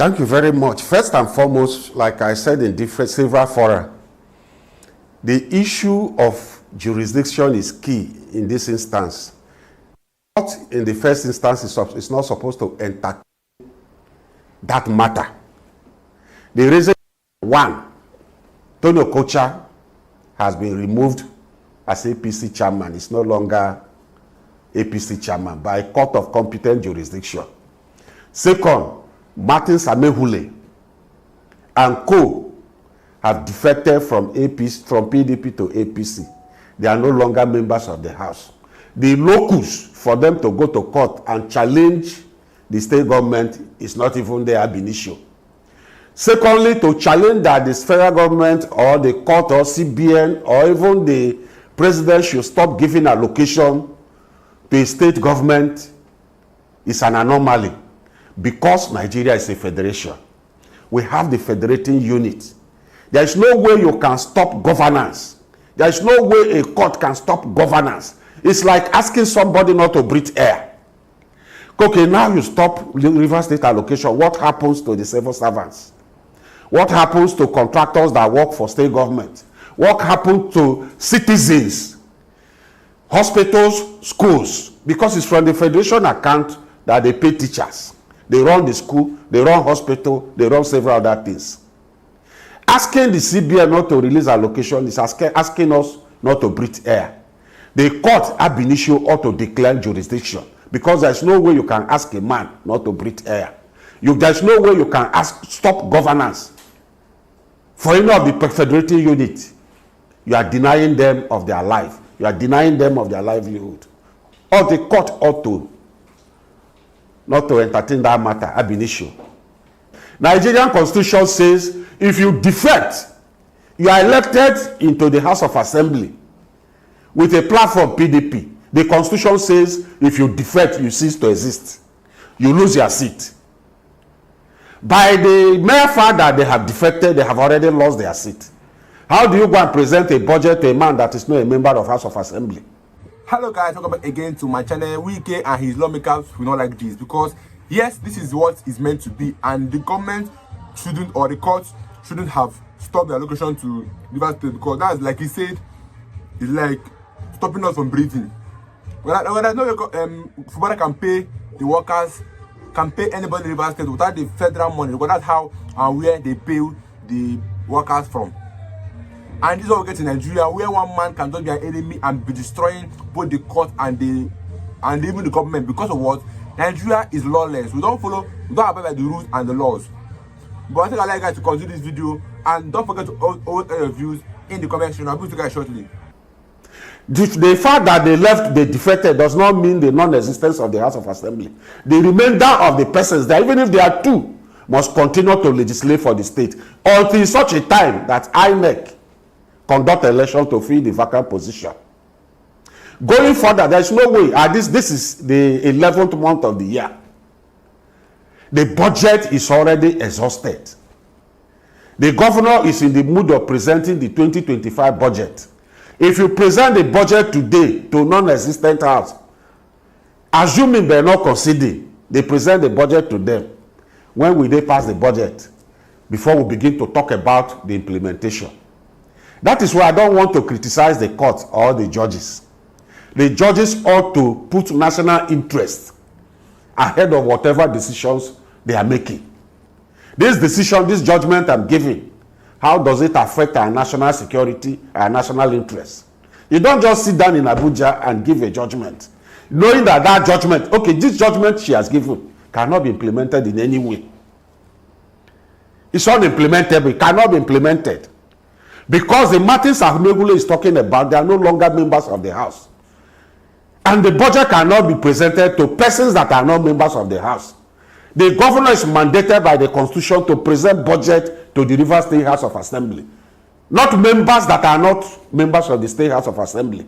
Thank you very much. First and foremost, like I said in several fora, the issue of jurisdiction is key in this instance. Court in the first instance is not supposed to entertain that matter. The reason, one, Tony Okocha has been removed as APC chairman. It's no longer APC chairman by a court of competent jurisdiction. Second, Martin Samehule and co have defected from PDP to APC. They are no longer members of the House. The locus for them to go to court and challenge the state government is not even there ab initio. Secondly, to challenge that the federal government or the court or CBN or even the president should stop giving allocation to a state government is an anomaly, because Nigeria is a federation. We have the federating unit. There is no way you can stop governance. There is no way a court can stop governance. It's like asking somebody not to breathe air. Okay, now you stop River State allocation. What happens to the civil servants? What happens to contractors that work for state government? What happens to citizens, hospitals, schools? Because it's from the federation account that they pay teachers. They run the school, they run hospital, they run several other things. Asking the CBN not to release allocation is asking us not to breathe air. The court ab initio ought to declare jurisdiction, because there's no way you can ask a man not to breathe air. There's no way you can stop governance for any of the federating unit. You are denying them of their life. You are denying them of their livelihood. Or the court ought to not to entertain that matter ab initio. Nigerian constitution says if you defect, you are elected into the House of Assembly with a platform PDP. The constitution says if you defect, you cease to exist. You lose your seat. By the mere fact that they have defected, they have already lost their seat. How do you go and present a budget to a man that is not a member of House of Assembly? Hello guys, welcome back again to my channel. Wike and his lawmakers will not like this, because yes, this is what is meant to be, and the government shouldn't, or the courts shouldn't have stopped the allocation to River State, because that's, like he said, it's like stopping us from breathing. When I know Fubara can pay the workers, can pay anybody in River State without the federal money, because that's how and where they pay the workers from. And this is what we get in Nigeria, where one man can just be an enemy and be destroying both the court and even the government. Because of what? Nigeria is lawless. We don't abide by the rules and the laws. But I think I'd like you guys to continue this video, and don't forget to vote your views in the comment section. I'll be with you guys shortly. The fact that they defected does not mean the non-existence of the House of Assembly. The remainder of the persons there, even if they are two, must continue to legislate for the state until such a time that INEC conduct election to fill the vacant position. Going further, there is no way. This is the 11th month of the year. The budget is already exhausted. The governor is in the mood of presenting the 2025 budget. If you present the budget today to non-existent house, assuming they're not conceding, they present the budget to them. When will they pass the budget? Before we begin to talk about the implementation. That is why I don't want to criticize the court or the judges. The judges ought to put national interest ahead of whatever decisions they are making. This decision, this judgment I'm giving, how does it affect our national security, our national interest? You don't just sit down in Abuja and give a judgment, knowing that that judgment, okay, this judgment she has given cannot be implemented in any way. It's unimplementable. It cannot be implemented. Because the Martin Samehule is talking about, they are no longer members of the House. And the budget cannot be presented to persons that are not members of the House. The governor is mandated by the Constitution to present budget to the River State House of Assembly. Not members that are not members of the State House of Assembly.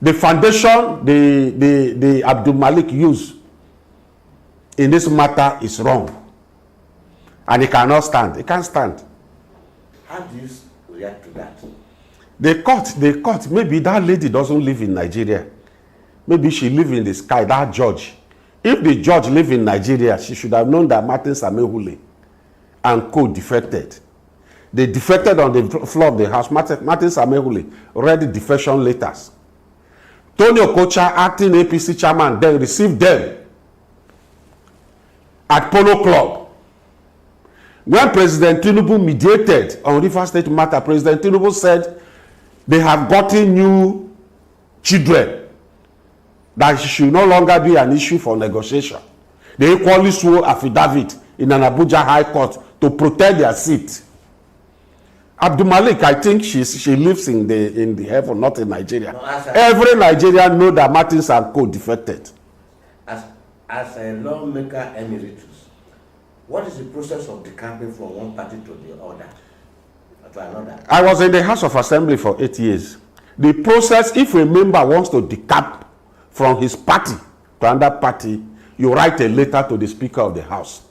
The foundation the Abdul Malik used in this matter is wrong. And it cannot stand. It can't stand. How do you react to that? The court, maybe that lady doesn't live in Nigeria. Maybe she lives in the sky, that judge. If the judge lived in Nigeria, she should have known that Martin Samehule and co defected. They defected on the floor of the house. Martin Samehule read the defection letters. Tony Okocha, acting APC chairman, then received them at Polo Club. When President Tinubu mediated on Rivers State matter, President Tinubu said they have gotten new children, that it should no longer be an issue for negotiation. They equally swore affidavit in an Abuja High Court to protect their seat. Abdul Malik, I think she lives in the heaven, not in Nigeria. No, every Nigerian know that Martins and co defected. As a lawmaker emeritus, what is the process of decamping from one party to the other, to another? I was in the House of Assembly for 8 years. The process, if a member wants to decamp from his party to another party, you write a letter to the Speaker of the House.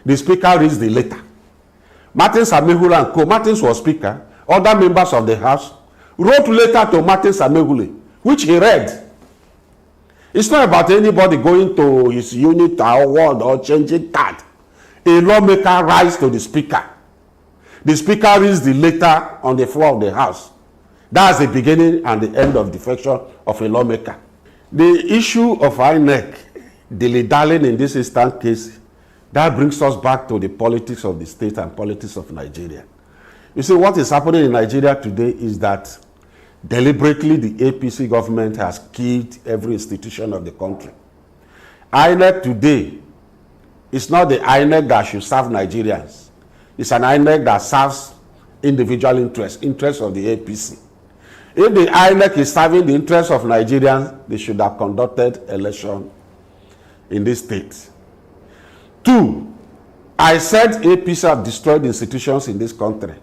The Speaker reads the letter. Martins Samehule and co. Martins was Speaker. Other members of the House wrote letter to Martins Samehule, which he read. It's not about anybody going to his unit or ward or changing card. A lawmaker writes to the Speaker. The Speaker reads the letter on the floor of the House. That's the beginning and the end of defection of a lawmaker. The issue of INEC dilly-dallying in this instant case, that brings us back to the politics of the state and politics of Nigeria. You see, what is happening in Nigeria today is that deliberately the APC government has killed every institution of the country. INEC today is not the INEC that should serve Nigerians. It's an INEC that serves individual interests of the APC. If the INEC is serving the interests of Nigerians, they should have conducted election in this state. 2, I said APC have destroyed institutions in this country.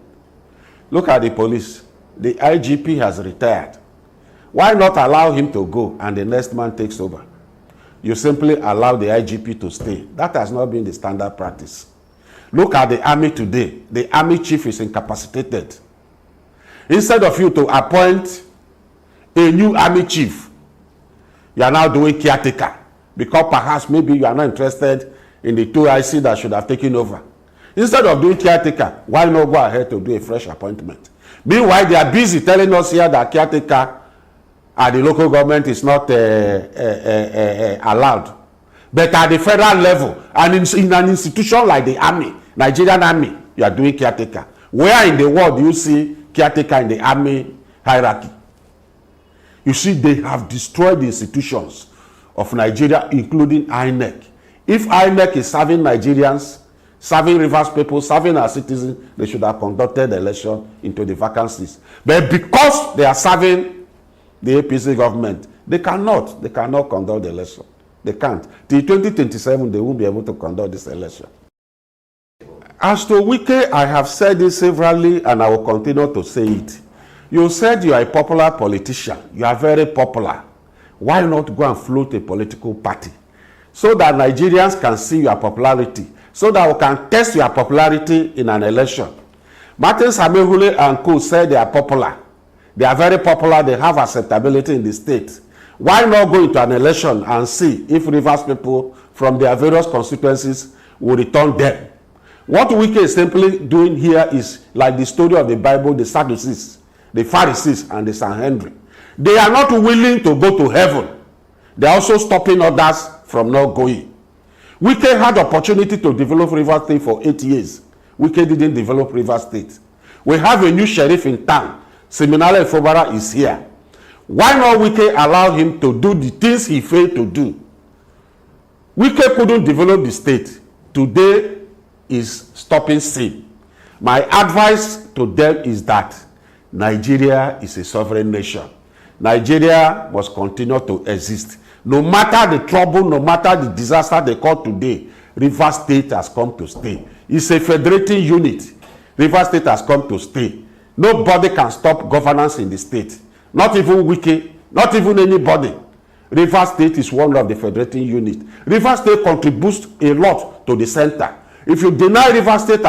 Look at the police. The IGP has retired. Why not allow him to go and the next man takes over? You simply allow the IGP to stay. That has not been the standard practice. Look at the army today. The army chief is incapacitated. Instead of you to appoint a new army chief, you are now doing caretaker, because perhaps maybe you are not interested in the 2 IC that should have taken over. Instead of doing caretaker, why not go ahead to do a fresh appointment? Meanwhile, they are busy telling us here that caretaker at the local government is not allowed. But at the federal level, and in an institution like the army, Nigerian army, you are doing caretaker. Where in the world do you see caretaker in the army hierarchy? You see, they have destroyed the institutions of Nigeria, including INEC. If INEC is serving Nigerians, serving Rivers people, serving our citizens, they should have conducted the election into the vacancies. But because they are serving the APC government, they cannot conduct the election. They can't. Till 2027, they won't be able to conduct this election. As to Wike, I have said this severally and I will continue to say it. You said you are a popular politician. You are very popular. Why not go and float a political party so that Nigerians can see your popularity, so that we can test your popularity in an election? Martin Samehule and co said they are popular. They are very popular. They have acceptability in the state. Why not go into an election and see if Rivers people from their various constituencies will return them? What Wike is simply doing here is like the story of the Bible, the Sadducees, the Pharisees, and the Sanhedrin. They are not willing to go to heaven. They are also stopping others from not going. Wike had opportunity to develop Rivers State for 8 years. Wike didn't develop Rivers State. We have a new sheriff in town. Seminole Fobara is here. Why not Wike allow him to do the things he failed to do? Wike couldn't develop the state. Today is stopping sin. My advice to them is that Nigeria is a sovereign nation. Nigeria must continue to exist. No matter the trouble, no matter the disaster they call today, Rivers State has come to stay. It's a federating unit. Rivers State has come to stay. Nobody can stop governance in the state. Not even Wike, not even anybody. Rivers State is one of the federating units. Rivers State contributes a lot to the center. If you deny Rivers State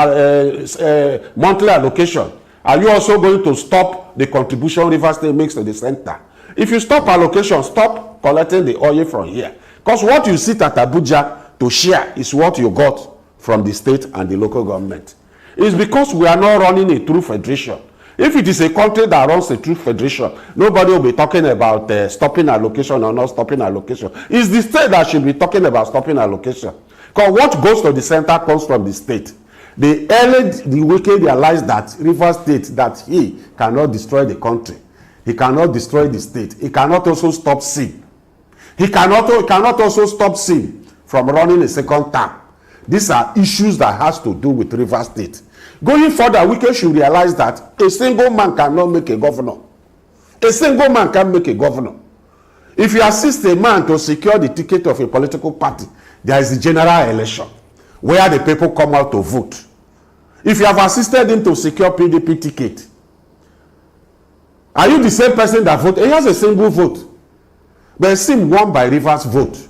monthly allocation, are you also going to stop the contribution Rivers State makes to the center? If you stop allocation, stop collecting the oil from here. Because what you sit at Abuja to share is what you got from the state and the local government. It's because we are not running a true federation. If it is a country that runs a true federation, nobody will be talking about stopping allocation or not stopping allocation. It's the state that should be talking about stopping allocation. Because what goes to the center comes from the state. The Wike realized that Rivers State, that he cannot destroy the country. He cannot destroy the state. He cannot also stop sin. He cannot also stop sin from running a second term. These are issues that has to do with Rivers State. Going further, Wike should realize that a single man cannot make a governor. A single man can make a governor. If you assist a man to secure the ticket of a political party, there is a general election where the people come out to vote. If you have assisted him to secure PDP ticket, are you the same person that voted? He has a single vote. But it's him won by Rivers vote.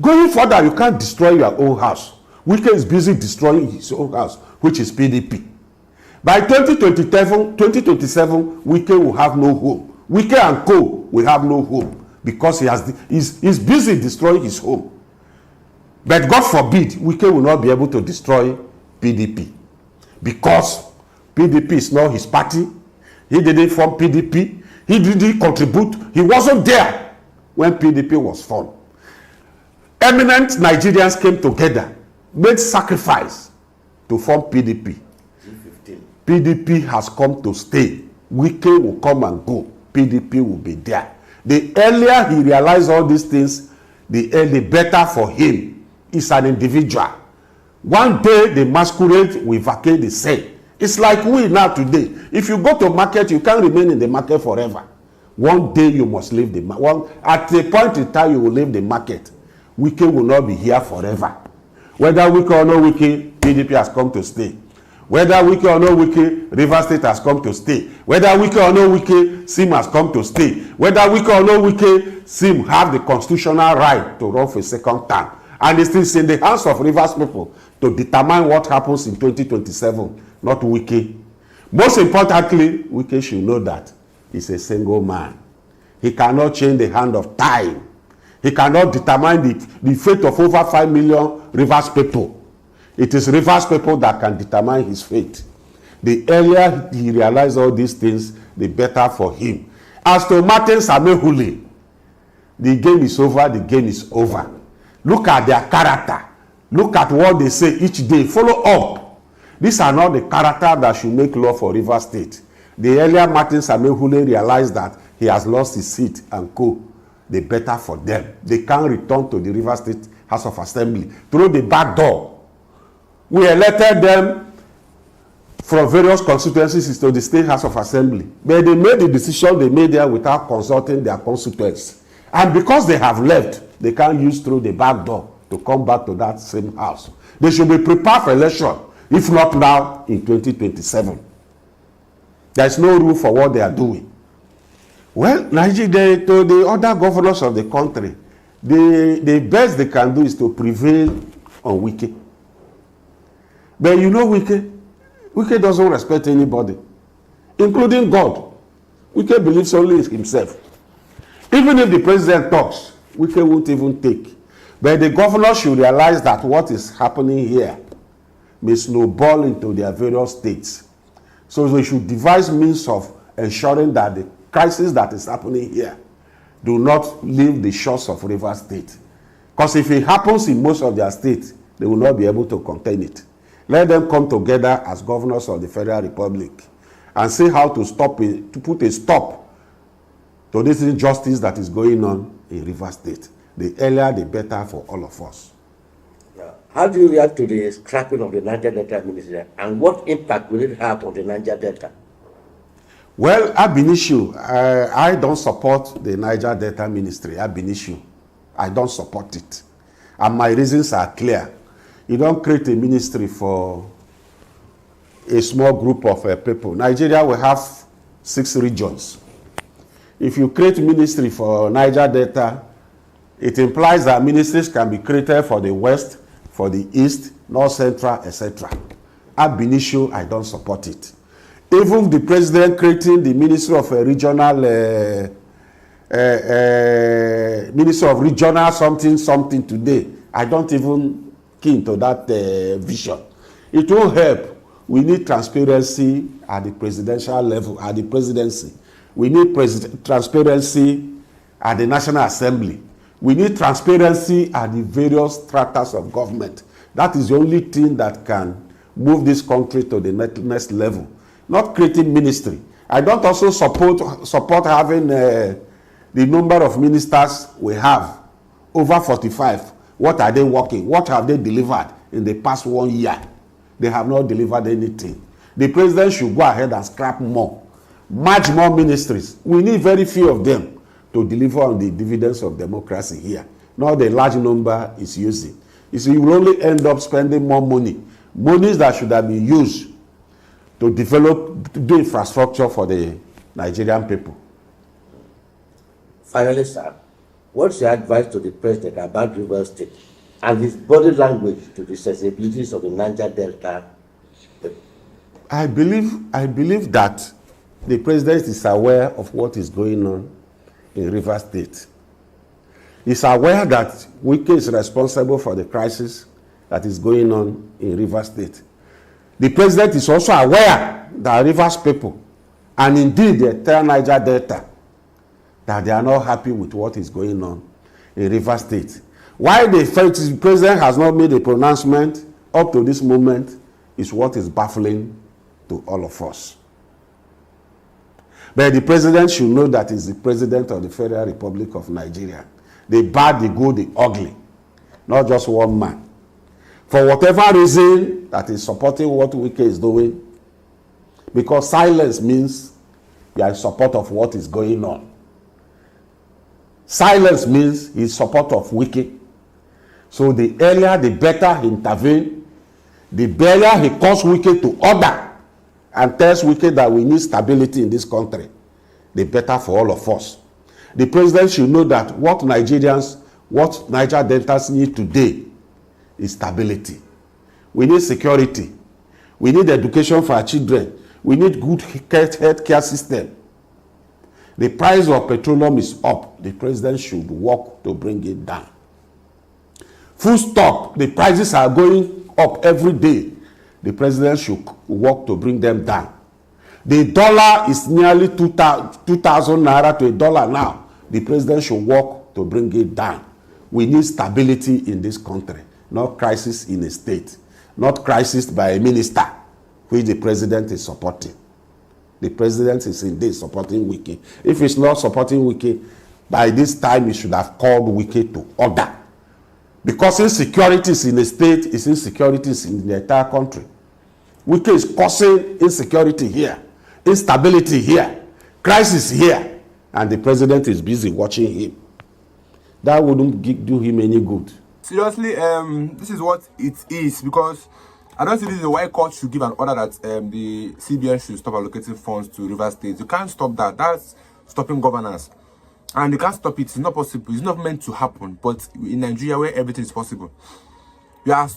Going further, you can't destroy your own house. Wike is busy destroying his own house, which is PDP. By 2027, Wike will have no home. Wike and co will have no home because he's busy destroying his home. But God forbid, Wike will not be able to destroy PDP because PDP is not his party. He didn't form PDP. He didn't contribute. He wasn't there when PDP was formed. Eminent Nigerians came together, made sacrifice to form PDP. PDP has come to stay. Wike will come and go. PDP will be there. The earlier he realized all these things, the better for him. He's an individual. One day the masquerade will vacate the same. It's like we now today. If you go to market, you can't remain in the market forever. One day you must leave the market. At a point in time, you will leave the market. Wike will not be here forever. Whether Wike or no Wike, PDP has come to stay. Whether Wike or no Wike, Rivers State has come to stay. Whether Wike or no Wike, Sim has come to stay. Whether Wike or no Wike, Sim have the constitutional right to run for a second term. And it's still in the hands of Rivers people to determine what happens in 2027, not Wike. Most importantly, Wike should know that he's a single man. He cannot change the hand of time. He cannot determine the fate of over 5 million Rivers people. It is Rivers people that can determine his fate. The earlier he realizes all these things, the better for him. As to Martin Samehule, the game is over, the game is over. Look at their character. Look at what they say each day. Follow up. These are not the character that should make law for Rivers State. The earlier Martin Samehule realized that he has lost his seat and co. The better for them. They can't return to the Rivers State House of Assembly through the back door. We elected them from various constituencies to the State House of Assembly. But they made the decision they made there without consulting their constituents. And because they have left, they can't use through the back door to come back to that same house. They should be prepared for election, if not now, in 2027. There is no room for what they are doing. Well, Nigeria, to the other governors of the country, the best they can do is to prevail on Wike. But you know Wike doesn't respect anybody, including God. Wike believes only in himself. Even if the president talks, Wike won't even take. But the governor should realize that what is happening here may snowball into their various states. So they should devise means of ensuring that the crisis that is happening here do not leave the shores of Rivers State. Because if it happens in most of their states, they will not be able to contain it. Let them come together as governors of the Federal Republic and see how to stop it, to put a stop to this injustice that is going on in Rivers State. The earlier, the better for all of us. How do you react to the scrapping of the Niger Delta Ministry, and what impact will it have on the Niger Delta? Well, ab initio, I don't support the Niger Delta Ministry. Ab initio, I don't support it. And my reasons are clear. You don't create a ministry for a small group of people. Nigeria will have 6 regions. If you create ministry for Niger Delta, it implies that ministries can be created for the West, for the East, North Central, etc. Ab initio, I don't support it. Even the president creating the Ministry of Regional Minister of Regional something today. I don't even key into that vision. It won't help. We need transparency at the presidential level, at the presidency. We need transparency at the National Assembly. We need transparency at the various stratas of government. That is the only thing that can move this country to the next level. Not creating ministry. I don't also support having the number of ministers we have, over 45. What are they working? What have they delivered in the past 1 year? They have not delivered anything. The president should go ahead and scrap more. Merge more ministries. We need very few of them to deliver on the dividends of democracy here. Not the large number is using. You see, you will only end up spending more money. Monies that should have been used to do infrastructure for the Nigerian people. Finally, sir, what's your advice to the president about Rivers State and his body language to the sensibilities of the Niger Delta people? I believe that the president is aware of what is going on in Rivers State. He's aware that Wike is responsible for the crisis that is going on in Rivers State. The president is also aware that Rivers people, and indeed the entire Niger Delta, that they are not happy with what is going on in Rivers State. Why the president has not made a pronouncement up to this moment is what is baffling to all of us. But the president should know that he's the president of the Federal Republic of Nigeria. The bad, the good, the ugly. Not just one man. For whatever reason that is supporting what Wike is doing, because silence means you are in support of what is going on. Silence means he's support of Wike. So the earlier, the better he intervene, the better he calls Wike to order and tells Wike that we need stability in this country, the better for all of us. The president should know that what Niger Deltas need today is stability. We need security. We need education for our children. We need good health care system. The price of petroleum is up. The president should work to bring it down. Full stop. The prices are going up every day. The president should work to bring them down. The dollar is nearly 2,000 naira to a dollar now. The president should work to bring it down. We need stability in this country, not crisis in a state, not crisis by a minister, which the president is supporting. The president is indeed supporting Wike. If he's not supporting Wike, by this time he should have called Wike to order. Because insecurities in a state is insecurities in the entire country. Wike is causing insecurity here, instability here, crisis here, and the president is busy watching him. That wouldn't do him any good. Seriously, this is what it is, because I don't see this is why court should give an order that the CBN should stop allocating funds to Rivers State. You can't stop that. That's stopping governance. And you can't stop it. It's not possible. It's not meant to happen. But in Nigeria, where everything is possible, you are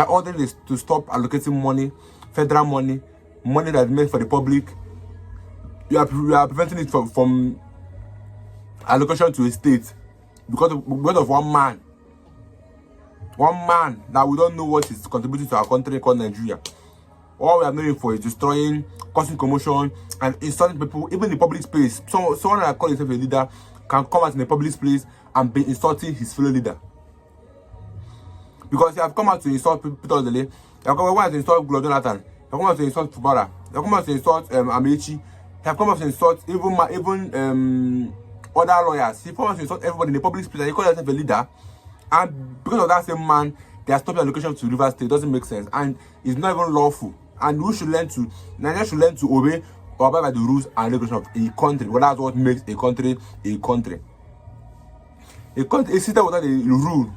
ordering to stop allocating money, federal money that is meant for the public. You are preventing it from allocation to a state because of one man. One man that we don't know what is contributing to our country called Nigeria. All we are knowing for is destroying, causing commotion, and insulting people, even in the public space. Someone that calls himself a leader can come out in the public space and be insulting his fellow leader. Because you have come out to insult Peter Odele, you have come out to insult Glo Jonathan, you have come out to insult Fubara, you have come out to insult Amechi, you have come out to insult even other lawyers. You have come out to insult everybody in the public space, and you call yourself a leader. And because of that same man, they are stopping allocation to Rivers State. It doesn't make sense, and it's not even lawful. And Nigeria should learn to obey or abide by the rules and regulations of a country. Well, that's what makes a country a country. A system without a rule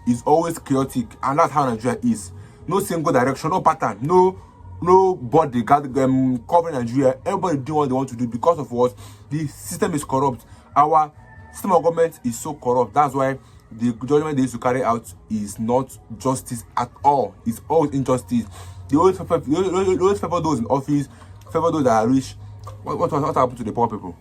is always chaotic, and that's how Nigeria is. No single direction, no pattern, nobody covering Nigeria. Everybody doing what they want to do because of what the system is corrupt. Our system of government is so corrupt. That's why the judgment they used to carry out is not justice at all. It's always injustice. They always favor those in office, favor those that are rich. What happened to the poor people?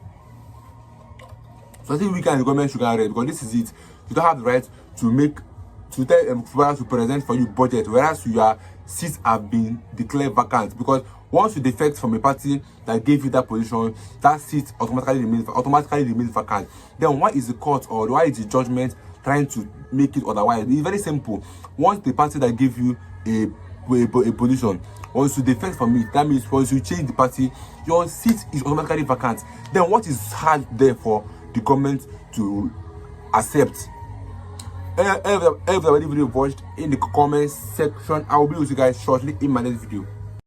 So I think we can, the government should get ready, because this is it. You don't have the right to tell footballers to present for you budget, whereas your seats have been declared vacant. Because once you defect from a party that gave you that position, that seat automatically remains vacant. Then why is the court, or why is the judgment trying to make it otherwise? It's very simple. Once the party that gave you a position, once you defect from it, that means once you change the party, your seat is automatically vacant. Then what is hard there for the government to accept? Everybody video watched in the comment section. I will be with you guys shortly in my next video.